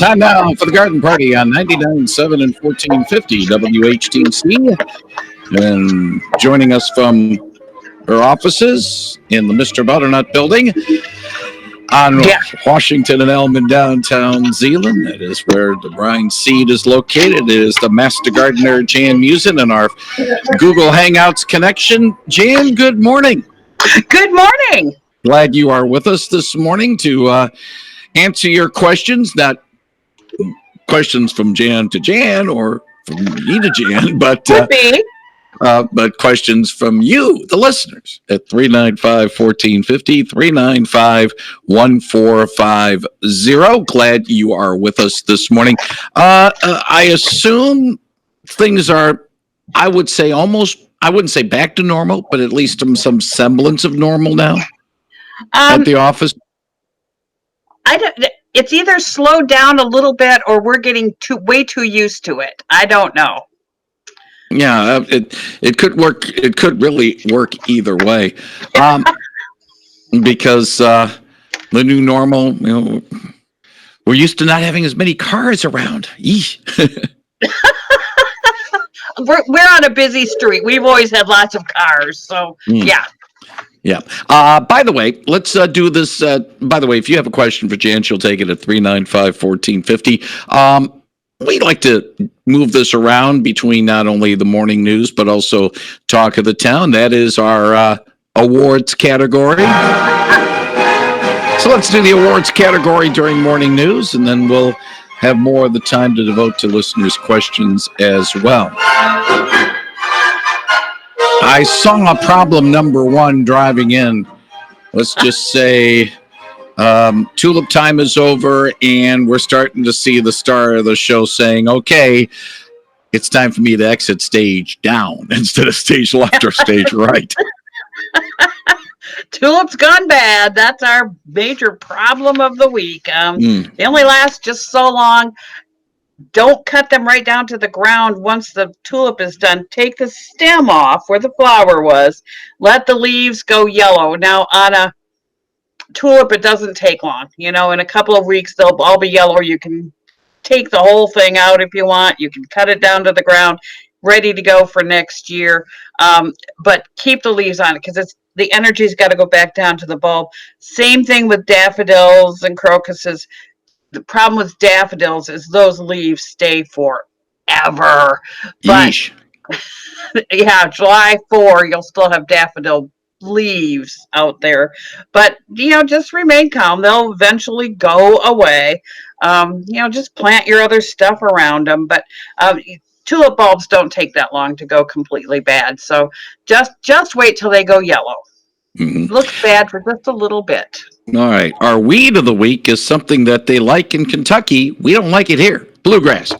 Time now for the garden party on 99.7 and 1450 WHTC. And joining us from her offices in the Mr. Butternut building on Washington and Elm in downtown Zeeland. That is where DeBruyn Seed is located. It is the Master Gardener Jan Meeuwsen and our Google Hangouts connection. Jan, good morning. Good morning. Glad you are with us this morning to answer your questions, not questions from Jan to Jan or from me to Jan, but questions from you, the listeners, at 395-1450, 395-1450. Glad you are with us this morning. I assume things are, I would say I wouldn't say back to normal, but at least some semblance of normal now at the office. It's either slowed down a little bit or we're getting way too used to it. I don't know. Yeah, it could work. It could really work either way, because the new normal. We're used to not having as many cars around. We're on a busy street. We've always had lots of cars, so yeah. Yeah. By the way, let's do this. By the way, if you have a question for Jan, she'll take it at 395-1450. We like to move this around between not only the morning news, but also talk of the town. That is our awards category. So let's do the awards category during morning news, and then we'll have more of the time to devote to listeners' questions as well. I saw problem number one driving in. Let's just say tulip time is over, and we're starting to see the star of the show saying, okay, it's time for me to exit stage down instead of stage left or stage right. Tulips gone bad. That's our major problem of the week. They only last just so long. Don't cut them right down to the ground once the tulip is done. Take the stem off where the flower was. Let the leaves go yellow. Now, on a tulip, it doesn't take long. In a couple of weeks, they'll all be yellow. You can take the whole thing out if you want. You can cut it down to the ground, ready to go for next year. But keep the leaves on it because the energy's got to go back down to the bulb. Same thing with daffodils and crocuses. The problem with daffodils is those leaves stay forever. But yeah, July 4, you'll still have daffodil leaves out there. But, just remain calm. They'll eventually go away. Just plant your other stuff around them. But tulip bulbs don't take that long to go completely bad. So just wait till they go yellow. Mm-hmm. Looks bad for just a little bit. All right. Our weed of the week is something that they like in Kentucky. We don't like it here. Bluegrass.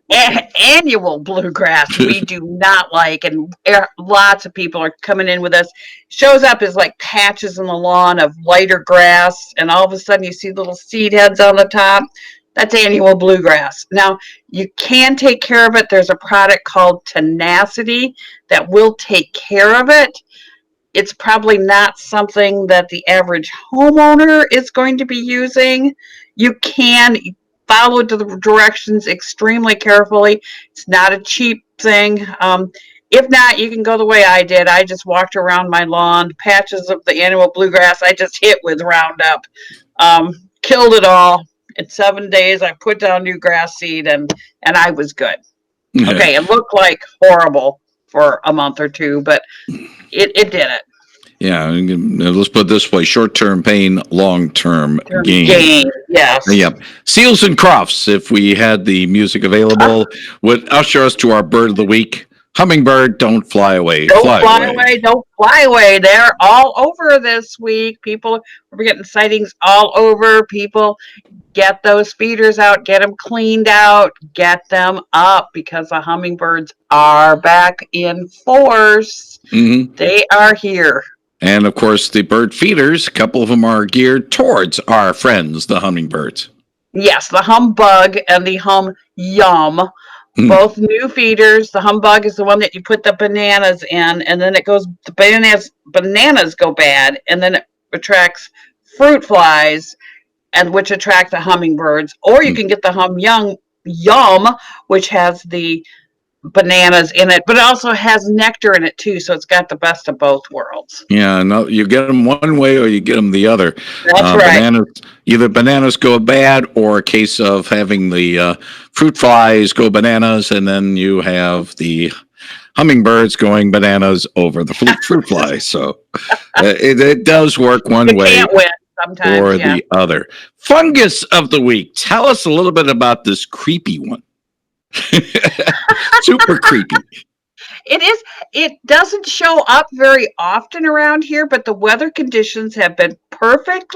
Annual bluegrass we do not like, and lots of people are coming in with us. Shows up as like patches in the lawn of lighter grass, and all of a sudden you see little seed heads on the top. That's annual bluegrass. Now, you can take care of it. There's a product called Tenacity that will take care of it. It's probably not something that the average homeowner is going to be using. You can follow the directions extremely carefully. It's not a cheap thing. If not, you can go the way I did. I just walked around my lawn, patches of the annual bluegrass I just hit with Roundup. Killed it all. In 7 days, I put down new grass seed, and I was good. Okay, it looked like horrible for a month or two, but it did it. Yeah, let's put it this way: short-term pain, long-term gain. Yes. Yep. Seals and Crofts, if we had the music available, would usher us to our bird of the week. Hummingbird, don't fly away. Don't fly away. Don't fly away. They're all over this week. People are getting sightings all over. People, get those feeders out. Get them cleaned out. Get them up because the hummingbirds are back in force. Mm-hmm. They are here. And, of course, the bird feeders, a couple of them are geared towards our friends, the hummingbirds. Yes, the humbug and the yum. Both new feeders. The humbug is the one that you put the bananas in, and then it goes, the bananas go bad, and then it attracts fruit flies, and which attract the hummingbirds, or you can get the yum, which has the bananas in it, but it also has nectar in it too, so it's got the best of both worlds. Yeah, no, you get them one way or you get them the other. That's right. Either bananas go bad, or a case of having the fruit flies go bananas, and then you have the hummingbirds going bananas over the fruit flies. So it does work one You way can't win sometimes, or the other. Fungus of the week. Tell us a little bit about this creepy one. Super creepy. It doesn't show up very often around here, but the weather conditions have been perfect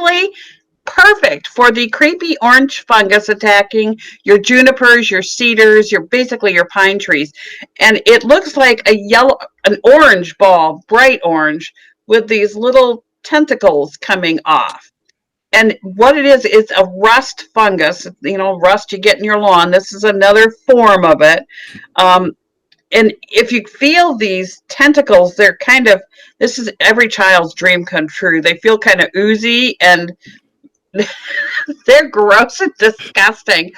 for the creepy orange fungus attacking your junipers, your cedars, basically your pine trees. And it looks like an orange ball, bright orange, with these little tentacles coming off. And what it is a rust fungus, rust you get in your lawn. This is another form of it. And if you feel these tentacles, this is every child's dream come true. They feel kind of oozy, and they're gross and disgusting.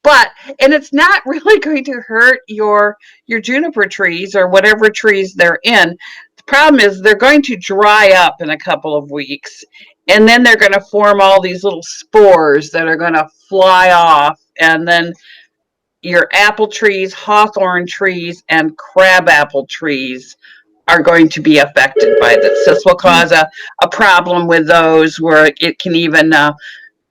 And it's not really going to hurt your juniper trees or whatever trees they're in. The problem is they're going to dry up in a couple of weeks, and then they're going to form all these little spores that are going to fly off, and then your apple trees, hawthorn trees, and crabapple trees are going to be affected by this. This will cause a problem with those, where it can even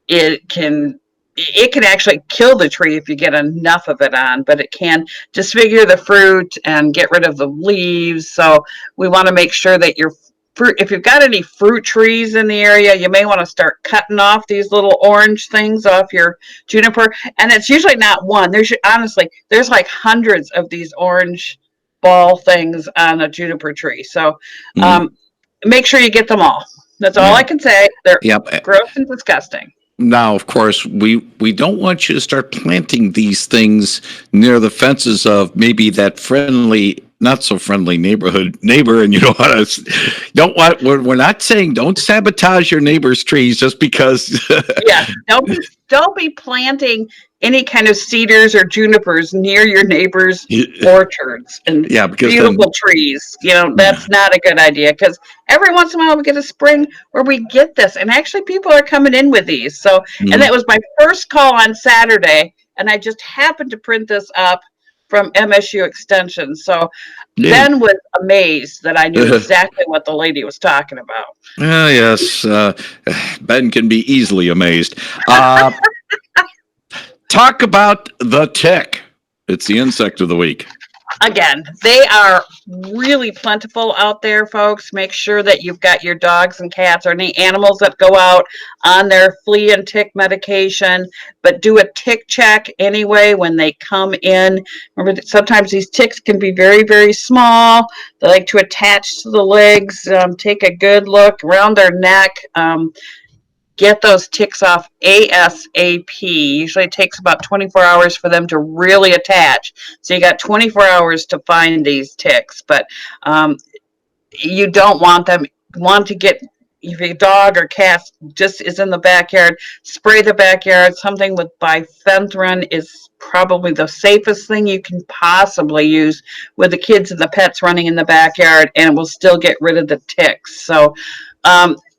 it can actually kill the tree if you get enough of it on, but it can disfigure the fruit and get rid of the leaves. So we want to make sure that your fruit, if you've got any fruit trees in the area, you may want to start cutting off these little orange things off your juniper. And it's usually not one. There's like hundreds of these orange ball things on a juniper tree. So make sure you get them all. That's all I can say. They're gross and disgusting. Now, of course, we don't want you to start planting these things near the fences of maybe that friendly, not so friendly neighbor, and you don't want. We're not saying don't sabotage your neighbor's trees just because. Yeah, don't be planting any kind of cedars or junipers near your neighbor's orchards and beautiful trees. That's not a good idea, because every once in a while we get a spring where we get this, and actually people are coming in with these. So, and that was my first call on Saturday, and I just happened to print this up from MSU Extension. So Ben was amazed that I knew exactly what the lady was talking about. Yes, Ben can be easily amazed. Talk about the tick. It's the insect of the week. Again, they are really plentiful out there, folks. Make sure that you've got your dogs and cats or any animals that go out on their flea and tick medication, but do a tick check anyway when they come in. Remember that sometimes these ticks can be very, very small. They like to attach to the legs. Take a good look around their neck. Get those ticks off ASAP. Usually it takes about 24 hours for them to really attach. So you got 24 hours to find these ticks, but you don't want them. If your dog or cat just is in the backyard, spray the backyard. Something with bifenthrin is probably the safest thing you can possibly use with the kids and the pets running in the backyard, and it will still get rid of the ticks. So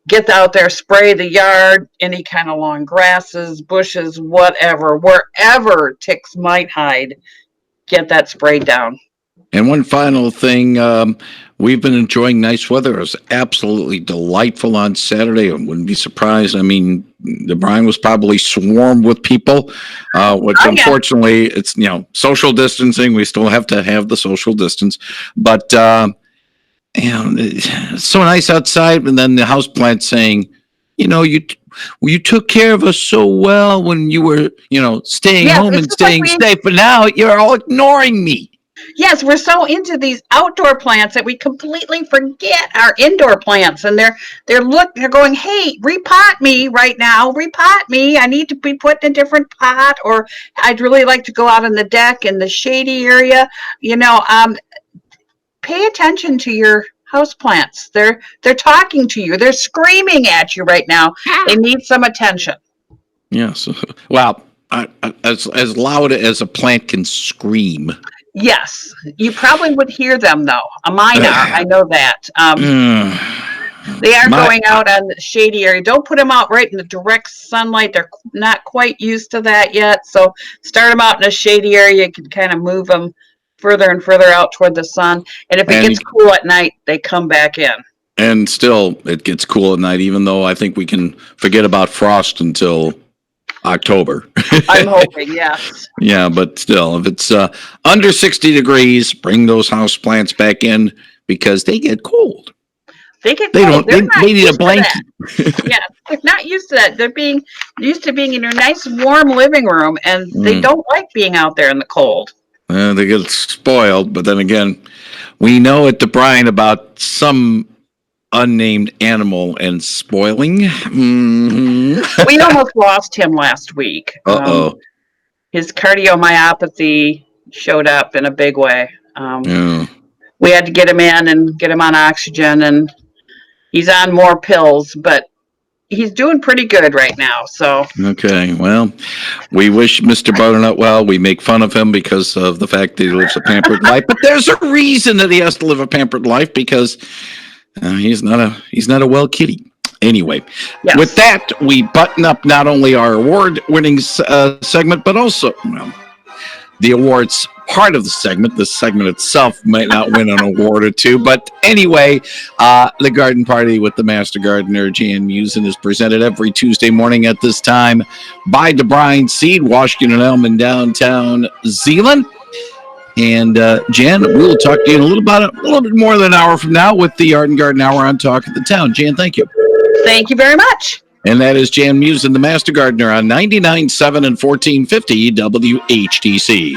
get out there, spray the yard, any kind of long grasses, bushes, whatever, wherever ticks might hide, get that sprayed down. And one final thing, we've been enjoying nice weather. It was absolutely delightful on Saturday. I wouldn't be surprised. I mean, DeBruyn was probably swarmed with people, which unfortunately, it's, social distancing. We still have to have the social distance. But it's so nice outside, and then the houseplant saying, you took care of us so well when you were, staying home and staying safe, but now you're all ignoring me. Yes, we're so into these outdoor plants that we completely forget our indoor plants, and they're going, hey, repot me right now, repot me. I need to be put in a different pot, or I'd really like to go out on the deck in the shady area. Pay attention to your houseplants. They're talking to you. They're screaming at you right now. They need some attention. Yes. Well, as loud as a plant can scream. Yes, you probably would hear them though. Mine are. I know that. They are going out on the shady area. Don't put them out right in the direct sunlight. They're not quite used to that yet. So start them out in a shady area. You can kind of move them further and further out toward the sun. And if it gets cool at night, they come back in. And still, it gets cool at night, even though I think we can forget about frost until October. I'm hoping, yes. Yeah, but still, if it's under 60 degrees, bring those house plants back in because they get cold. They get They cold. don't. They need a blanket. Yeah, they're not used to that. They're being used to being in your nice warm living room, and they don't like being out there in the cold. They get spoiled, but then again, we know at DeBruyn about some unnamed animal and spoiling. Mm-hmm. We almost lost him last week. His cardiomyopathy showed up in a big way. We had to get him in and get him on oxygen, and he's on more pills, but he's doing pretty good right now. So okay, well, we wish Mr. Butternut well. We make fun of him because of the fact that he lives a pampered life, but there's a reason that he has to live a pampered life because he's not a well kitty. Anyway, yes. With that, we button up not only our award-winning segment, but also the awards part of the segment. The segment itself might not win an award or two, but anyway, the garden party with the Master Gardener Jan Meeuwsen is presented every Tuesday morning at this time by DeBruyn Seed, Washington and Elm in downtown Zeeland. And Jan, we'll talk to you in a little bit more than an hour from now with the Art and Garden Hour on Talk of the Town. Jan, thank you. Thank you very much. And that is Jan Meeuwsen, the Master Gardener on 99.7 and 1450 WHTC.